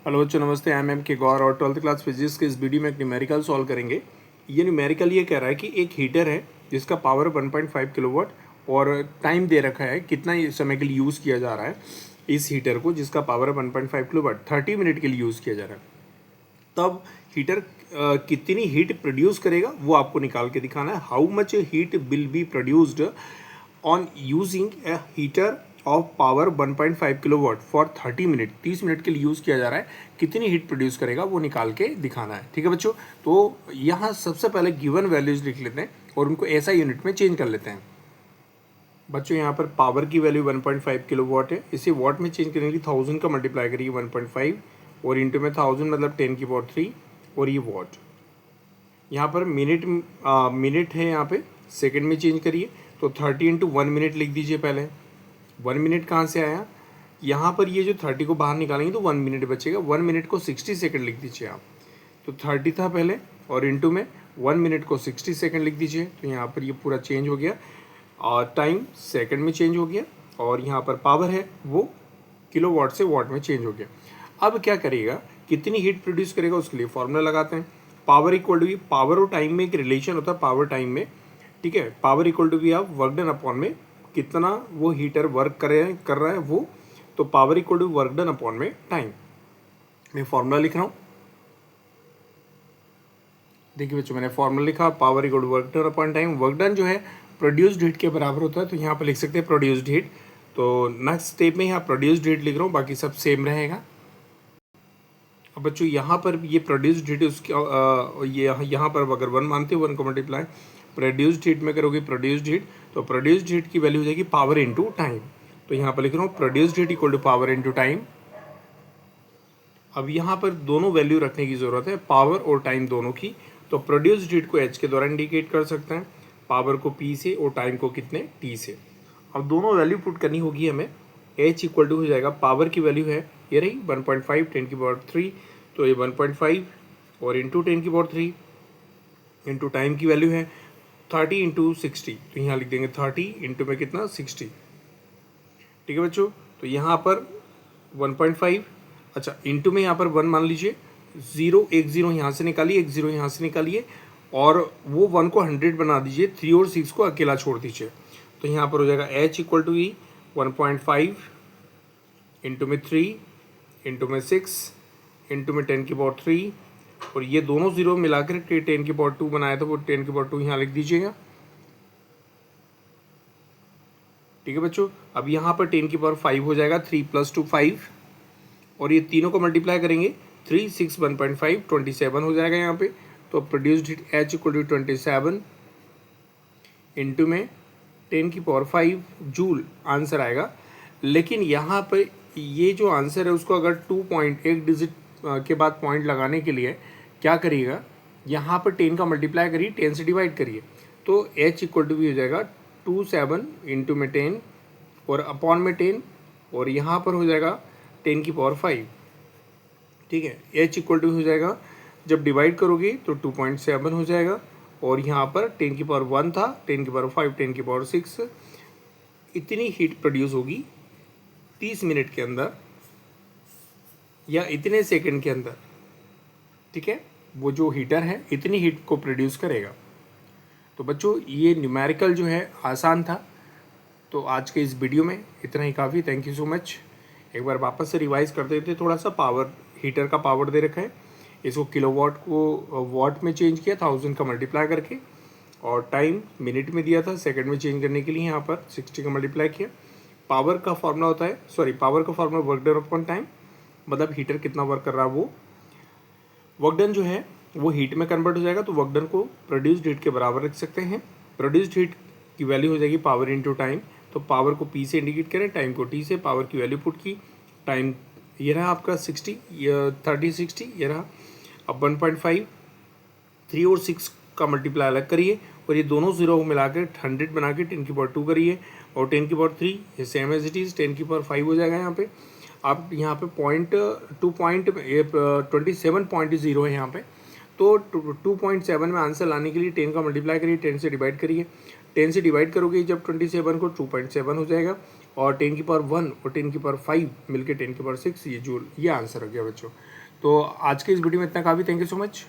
Hello बच्चों, नमस्ते। I am के गौर और 12th क्लास फिजिक्स के इस वीडियो में एक न्यूमेरिकल सॉल्व करेंगे। ये न्यूमेरिकल ये कह रहा है कि एक हीटर है जिसका पावर 1.5 किलोवाट और टाइम दे रखा है कितना समय के लिए यूज़ किया जा रहा है इस हीटर को, जिसका पावर है 1.5 किलोवाट, 30 मिनट के लिए यूज़ किया जा रहा है। तब हीटर कितनी हीट प्रोड्यूस करेगा वो आपको निकाल के दिखाना है। How much heat will be produced on using A heater of power 1.5 kilowatt for 30 minute. 30 minute के लिए यूज़ किया जा रहा है, कितनी हीट प्रोड्यूस करेगा वो निकाल के दिखाना है। ठीक है बच्चों, तो यहाँ सबसे पहले गिवन वैल्यूज लिख लेते हैं और उनको ऐसा यूनिट में चेंज कर लेते हैं। बच्चों यहाँ पर पावर की वैल्यू 1.5 किलोवाट है, इसे वॉट में चेंज करने के लिए 1000 का मल्टीप्लाई करिए 1.5 और इंटू में 1000 मतलब 10 की पावर 3 और ये वॉट। यहाँ पर मिनट है, यहाँ पे सेकंड में चेंज करिए तो 30 इंटू 1 मिनट लिख दीजिए। पहले 1 मिनट कहाँ से आया, यहाँ पर ये जो 30 को बाहर निकालेंगे तो 1 मिनट बचेगा। 1 मिनट को 60 सेकंड लिख दीजिए आप, तो 30 था पहले और इंटू में 1 मिनट को 60 सेकंड लिख दीजिए। तो यहाँ पर ये पूरा चेंज हो गया और टाइम सेकंड में चेंज हो गया और यहाँ पर पावर है वो किलोवाट से वॉट में चेंज हो गया। अब क्या करेगा, कितनी हीट प्रोड्यूस करेगा उसके लिए फॉर्मूला लगाते हैं। पावर इक्वल टू, पावर और टाइम में एक रिलेशन होता है पावर टाइम में, ठीक है। पावर इक्वल टू भी आप वर्क डन अपॉन में कितना वो हीटर वर्क कर रहा है वो, तो power equal to work done upon में टाइम। मैं फॉर्मूला लिख रहा हूँ, देखिए बच्चों मैंने फॉर्मूला लिखा, power equal to work done upon time. Work done जो है प्रोड्यूस्ड हीट के बराबर होता है, तो यहाँ पर लिख सकते हैं प्रोड्यूस्ड हीट। तो नेक्स्ट स्टेप में यहाँ प्रोड्यूस्ड हीट लिख रहा हूँ, बाकी सब सेम रहेगा। अब बच्चों यहाँ पर ये प्रोड्यूस्ड हीट उसकी ये यहाँ पर अगर 1 मानते हो 1 को मल्टीप्लाई प्रोड्यूस्ड हीट में करोगे प्रोड्यूस्ड हीट, तो प्रोड्यूस्ड हीट की वैल्यू हो जाएगी पावर इंटू टाइम। तो यहाँ पर लिख रहा हूँ produced heat equal to power into time. अब यहाँ पर दोनों वैल्यू रखने की ज़रूरत है, पावर और टाइम दोनों की। तो प्रोड्यूस्ड हीट को एच के द्वारा इंडिकेट कर सकते हैं, पावर को पी से और टाइम को कितने टी से। अब दोनों वैल्यू पुट करनी होगी हमें। एच इक्वल टू हो जाएगा, पावर की वैल्यू है ये रही 1.5 10 की पावर 3, तो ये 1.5 और इंटू 10 की पावर 3 इंटू टाइम की वैल्यू है 30 इंटू 60, तो यहाँ लिख देंगे 30 इंटू में कितना 60। ठीक है बच्चों, तो यहाँ पर 1.5, अच्छा इंटू में यहाँ पर 1 मान लीजिए, 0 एक 0 यहाँ से निकालिए, एक 0 यहाँ से निकालिए और वो 1 को 100 बना दीजिए, 3 और 6 को अकेला छोड़ दीजिए। तो यहाँ पर हो जाएगा H equal to E 1.5 into में 3 इंटू में 6 इंटू में 10 की पावर 3 और ये दोनों जीरो मिलाकर 10 की पावर 2 बनाया था, वो 10 की पावर 2 यहाँ लिख दीजिएगा। ठीक है बच्चों, अब यहाँ पर 10 की पावर 5 हो जाएगा, 3 + 2 5 और ये तीनों को मल्टीप्लाई करेंगे 3 6 1.5 27 हो जाएगा यहाँ पे। तो produced heat H equal to 27 into में 10 की पावर 5 जूल आंसर आएगा। लेकिन यहाँ पर ये जो आंसर है उसको अगर 2.1 डिजिट के बाद पॉइंट लगाने के लिए क्या करिएगा, यहाँ पर 10 का मल्टीप्लाई करिए, 10 से डिवाइड करिए, तो h इक्वल टू भी हो जाएगा 27 इंटू में 10 और अपॉन में 10 और यहाँ पर हो जाएगा 10 की पावर 5। ठीक है, h इक्वल टू हो जाएगा, जब डिवाइड करोगे तो 2.7 हो जाएगा और यहाँ पर 10 की पावर 1 था, 10 की पावर 5, 10 की पावर 6। इतनी हीट प्रोड्यूस होगी 30 मिनट के अंदर या इतने सेकंड के अंदर। ठीक है, वो जो हीटर है इतनी हीट को प्रोड्यूस करेगा। तो बच्चों ये न्यूमेरिकल जो है आसान था, तो आज के इस वीडियो में इतना ही काफ़ी। Thank you so much. एक बार वापस से रिवाइज कर देते, थोड़ा सा पावर, हीटर का पावर दे रखा है, इसको किलोवाट को वॉट में चेंज किया 1000 का मल्टीप्लाई करके और टाइम मिनट में दिया था, सेकंड में चेंज करने के लिए यहाँ पर 60 का मल्टीप्लाई किया। पावर का फॉर्मूला होता है, सॉरी पावर का formula work done upon time, मतलब हीटर कितना वर्क कर रहा है वो। वर्क डन जो है वो हीट में कन्वर्ट हो जाएगा, तो वर्क डन को प्रोड्यूस्ड हीट के बराबर रख सकते हैं। प्रोड्यूस्ड हीट की वैल्यू हो जाएगी पावर इंटू टाइम, तो पावर को पी से इंडिकेट करें, टाइम को टी से, पावर की वैल्यू पुट की, टाइम ये रहा आपका 60, 30 60 ये रहा। अब 1.5 3 और 6 का मल्टीप्लाई अलग करिए और ये दोनों जीरो को मिलाकर 100 बना के 10 की पावर 2 करिए और 10 की पावर 3 ये सेम एज इट इज़ 10 की पावर 5 हो जाएगा। यहाँ पे आप यहाँ पे 27.0 है यहाँ पे, तो 2.7 में आंसर लाने के लिए 10 का मल्टीप्लाई करिए, 10 से डिवाइड करिए, 10 से डिवाइड करोगे जब 27 को 2.7 हो जाएगा और 10 की पावर 1 और 10 की पावर 5 मिलके 10 की पावर 6 ये जूल, ये आंसर आ गया बच्चों। तो आज के इस वीडियो में इतना काफ़ी। Thank you so much.